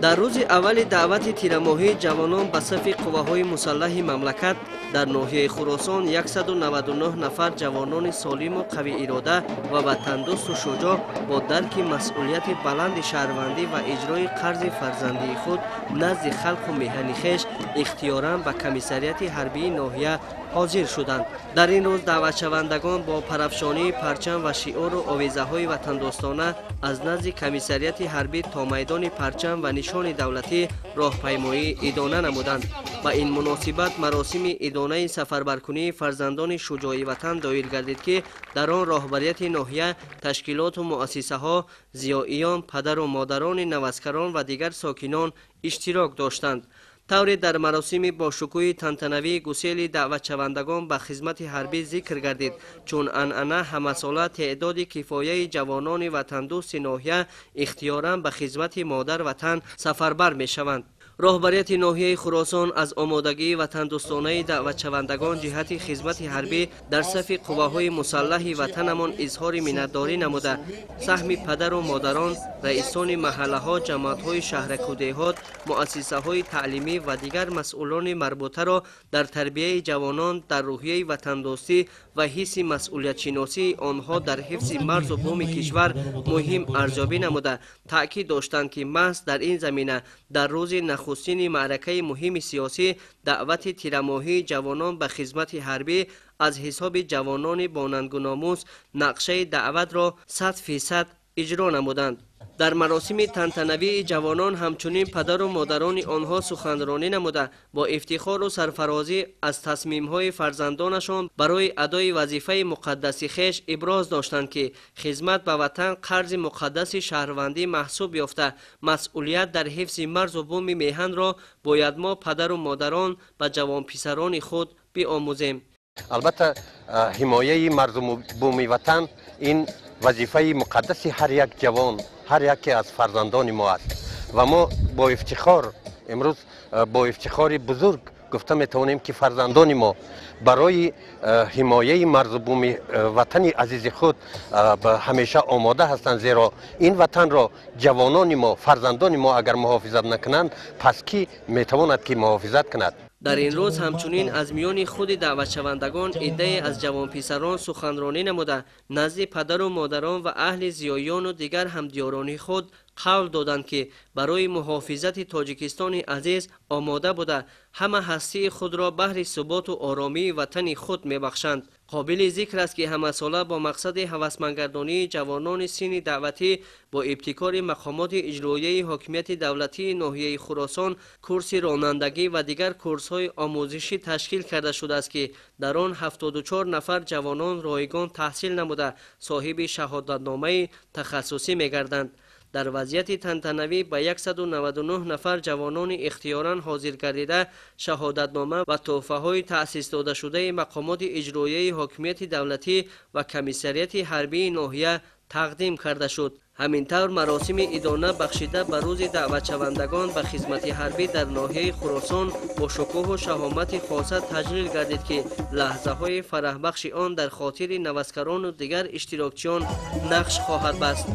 در روز اول دعوت تیرماهی جوانان به صف قواهای مسلح مملکت در ناحیه خراسان 199 نفر جوانان سالم و قوی اراده و وطندوست و شجاع با درک مسئولیت بلند شهروندی و اجرای قرض فرزندی خود نزد خلق و میهن خویش اختیاراً به کمیسریت حربی ناحیه حاضر شدند. در این روز دعوت شوندگان با پرافشانی پرچم و شعار و آویزه های وطندوستانه از نزد کمیسریت حربی تا میدان پرچم و نشان دولتی راهپیمایی ادانه نمودند. با این مناسبت مراسم ادانه سفربرکنی فرزندان شجاع وطن دایر گردید که در آن راهبریت ناحیه، تشکیلات و مؤسسه ها، ضیاعیان، پدر و مادران نوزکران و دیگر ساکنان اشتراک داشتند. طوری در مراسم با شکوه تنتنوی گسیل دعوت شوندگان به خدمت حربی ذکر گردید، چون عنعنه همساله تعداد کفایه جوانان وطندوست ناحیه اختیاراً به خدمت مادر وطن سفربر می شوند. راهبریت ناحیه خراسان از آمادگی وطندوستانه دعوت شوندگان جهت خدمت حربی در صف قواهای مسلح وطنمان اظهار منتداری نموده، سهم پدر و مادران، رئیسان محله ها، جماعت های شهرک و دهات، مؤسسه های تعلیمی و دیگر مسئولان مربوطه را در تربیه جوانان در روحیه وطندوستی و حس مسئولیت شناسی آنها در حفظ مرز و بوم کشور مهم ارزیابی نموده، تاکید داشتند که محض در این زمینه در روز نخستین معرکه مهم سیاسی دعوت تیرماهی جوانان به خدمت حربی از حساب جوانان با ننگ و ناموس نقشه دعوت را 100% اجرا نمودند. در مراسم تنتنوی جوانان همچنین پدر و مادران آنها سخنرانی نموده با افتخار و سرفرازی از تصمیم‌های فرزندانشان برای ادای وظیفه مقدس خویش ابراز داشتند که خدمت به وطن قرض مقدس شهروندی محسوب یافته، مسئولیت در حفظ مرز و بوم میهن را باید ما پدر و مادران به جوان پسران خود بیاموزیم. البته حمایه مرز و بوم وطن این وظیفه مقدس هر یک جوان، هر یکی از فرزندان ما است و ما با افتخار امروز با افتخار بزرگ گفته میتوانیم که فرزندان ما برای حمایه مرز و بوم وطن عزیز خود همیشه آماده هستند، زیرا این وطن را جوانان ما، فرزندان ما اگر محافظت نکنند پس کی میتواند که محافظت کند؟ در این روز همچنین از میان خود دعوت شوندگان عده از جوان پسران سخنرانی نموده نزد پدر و مادران و اهل ضیاعیان و دیگر همدیاران خود قول دادند که برای محافظت تاجیکستان عزیز آماده بوده همه هستی خود را بهر ثبات و آرامی وطن خود میبخشند. قابل ذکر است که همه ساله با مقصد هوسمندگردانی جوانان سین دعوتی با ابتکار مقامات اجرایی حاکمیت دولتی ناحیه خراسان کورس رانندگی و دیگر کورس‌های آموزشی تشکیل کرده شده است که در آن 74 نفر جوانان رایگان تحصیل نموده صاحب شهادتنامه تخصصی می‌گردند. در وضعیت تنتنوی به 199 نفر جوانان اختیاراً حاضر گردیده شهادتنامه و تحفه‌های تأسیس داده شده مقامات اجرایی حاکمیت دولتی و کمیسریت حربی ناحیه تقدیم کرده شد. همینطور مراسم ادانه بخشیده به روز دعوت شوندگان به خدمت حربی در ناحیه خراسان با شکوه و شهامت خاصه تجلیل گردید که لحظه های فرح بخش آن در خاطر نوزکران و دیگر اشتراکچیان نقش خواهد بست.